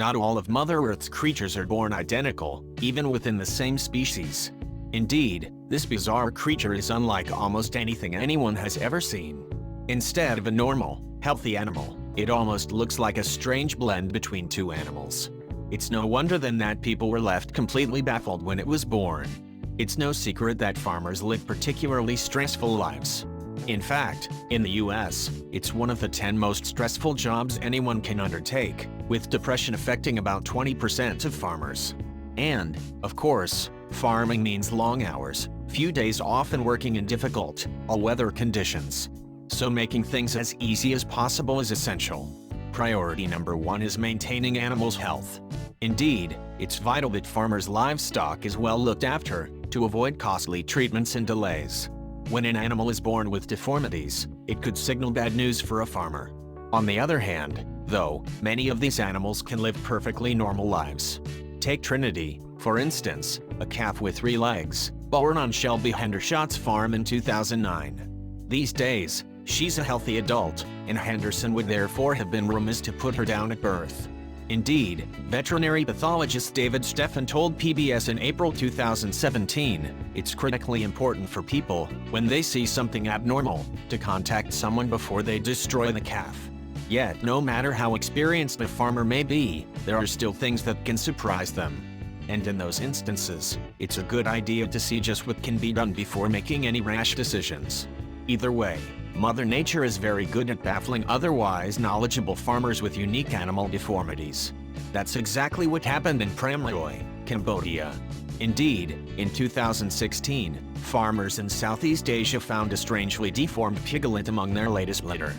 Not all of Mother Earth's creatures are born identical, even within the same species. Indeed, this bizarre creature is unlike almost anything anyone has ever seen. Instead of a normal, healthy animal, it almost looks like a strange blend between two animals. It's no wonder then that people were left completely baffled when it was born. It's no secret that farmers live particularly stressful lives. In fact, in the US, it's one of the 10 most stressful jobs anyone can undertake, with depression affecting about 20% of farmers. And, of course, farming means long hours, few days off and working in difficult, all-weather conditions. So making things as easy as possible is essential. Priority number 1 is maintaining animals' health. Indeed, it's vital that farmers' livestock is well looked after, to avoid costly treatments and delays. When an animal is born with deformities, it could signal bad news for a farmer. On the other hand, though, many of these animals can live perfectly normal lives. Take Trinity, for instance, a calf with 3 legs, born on Shelby Hendershot's farm in 2009. These days, she's a healthy adult, and Henderson would therefore have been remiss to put her down at birth. Indeed, veterinary pathologist David Stephan told PBS in April 2017, it's critically important for people, when they see something abnormal, to contact someone before they destroy the calf. Yet, no matter how experienced a farmer may be, there are still things that can surprise them. And in those instances, it's a good idea to see just what can be done before making any rash decisions. Either way, Mother Nature is very good at baffling otherwise knowledgeable farmers with unique animal deformities. That's exactly what happened in Prem Roy, Cambodia. Indeed, in 2016, farmers in Southeast Asia found a strangely deformed piglet among their latest litter.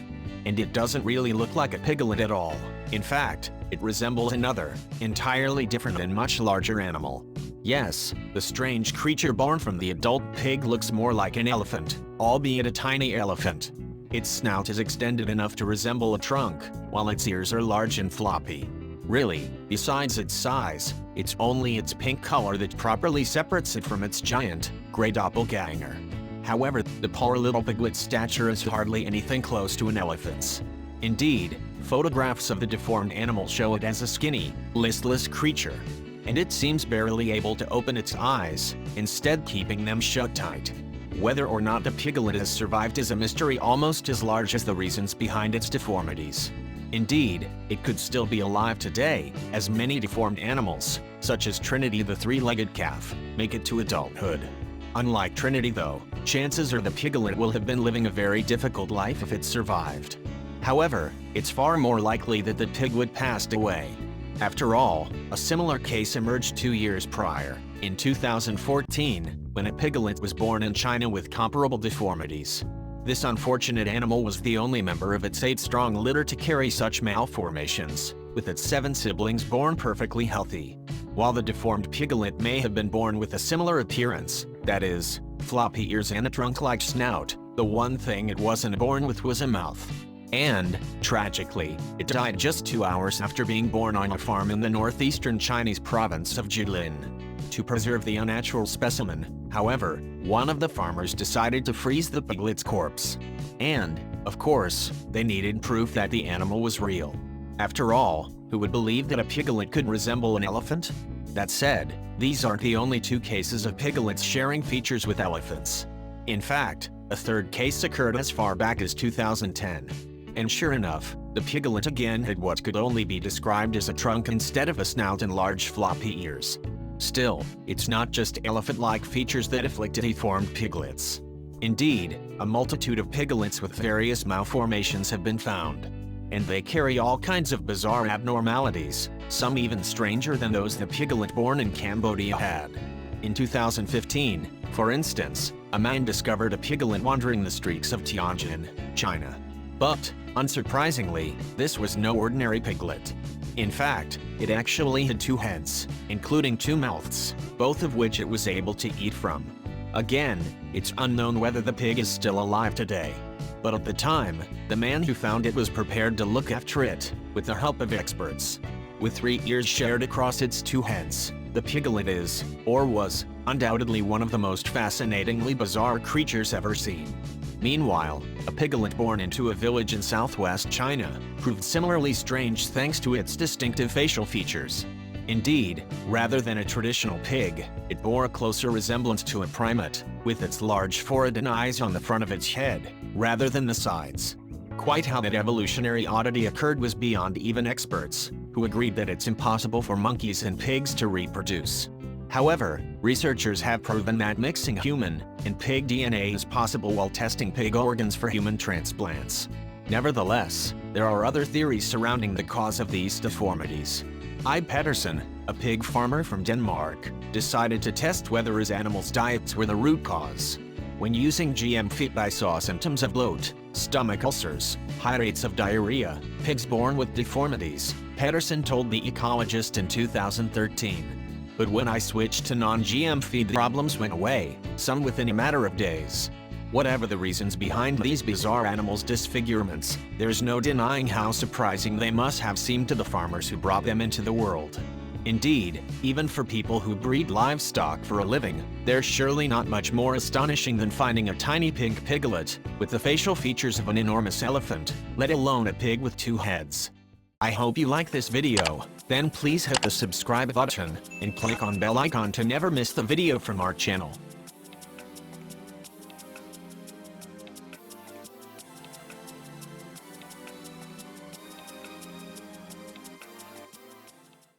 And it doesn't really look like a piglet at all. In fact, it resembles another, entirely different and much larger animal. Yes, the strange creature born from the adult pig looks more like an elephant, albeit a tiny elephant. Its snout is extended enough to resemble a trunk, while its ears are large and floppy. Really, besides its size, it's only its pink color that properly separates it from its giant, gray doppelganger. However, the poor little piglet's stature is hardly anything close to an elephant's. Indeed, photographs of the deformed animal show it as a skinny, listless creature. And it seems barely able to open its eyes, instead keeping them shut tight. Whether or not the piglet has survived is a mystery almost as large as the reasons behind its deformities. Indeed, it could still be alive today, as many deformed animals, such as Trinity the 3-legged calf, make it to adulthood. Unlike Trinity though, chances are the piglet will have been living a very difficult life if it survived. However, it's far more likely that the piglet passed away. After all, a similar case emerged 2 years prior, in 2014, when a piglet was born in China with comparable deformities. This unfortunate animal was the only member of its 8-strong litter to carry such malformations, with its 7 siblings born perfectly healthy. While the deformed piglet may have been born with a similar appearance, that is, floppy ears and a trunk-like snout, the one thing it wasn't born with was a mouth. And, tragically, it died just 2 hours after being born on a farm in the northeastern Chinese province of Jilin. To preserve the unnatural specimen, however, one of the farmers decided to freeze the piglet's corpse. And, of course, they needed proof that the animal was real. After all, who would believe that a piglet could resemble an elephant? That said, these aren't the only 2 cases of piglets sharing features with elephants. In fact, a 3rd case occurred as far back as 2010. And sure enough, the piglet again had what could only be described as a trunk instead of a snout and large floppy ears. Still, it's not just elephant-like features that afflict deformed piglets. Indeed, a multitude of piglets with various malformations have been found. And they carry all kinds of bizarre abnormalities, some even stranger than those the piglet born in Cambodia had. In 2015, for instance, a man discovered a piglet wandering the streets of Tianjin, China. But, unsurprisingly, this was no ordinary piglet. In fact, it actually had 2 heads, including 2 mouths, both of which it was able to eat from. Again, it's unknown whether the pig is still alive today. But at the time, the man who found it was prepared to look after it, with the help of experts. With 3 ears shared across its 2 heads, the piglet is, or was, undoubtedly one of the most fascinatingly bizarre creatures ever seen. Meanwhile, a piglet born into a village in southwest China proved similarly strange thanks to its distinctive facial features. Indeed, rather than a traditional pig, it bore a closer resemblance to a primate, with its large forehead and eyes on the front of its head, rather than the sides. Quite how that evolutionary oddity occurred was beyond even experts, who agreed that it's impossible for monkeys and pigs to reproduce. However, researchers have proven that mixing human and pig DNA is possible while testing pig organs for human transplants. Nevertheless, there are other theories surrounding the cause of these deformities. I. Pedersen, a pig farmer from Denmark, decided to test whether his animals' diets were the root cause. When using GM feed, I saw symptoms of bloat, stomach ulcers, high rates of diarrhea, pigs born with deformities, Pedersen told the ecologist in 2013. But when I switched to non-GM feed, the problems went away, some within a matter of days. Whatever the reasons behind these bizarre animals' disfigurements, there's no denying how surprising they must have seemed to the farmers who brought them into the world. Indeed, even for people who breed livestock for a living, they're surely not much more astonishing than finding a tiny pink piglet with the facial features of an enormous elephant, let alone a pig with two heads. I hope you like this video, then please hit the subscribe button and click on bell icon to never miss the video from our channel.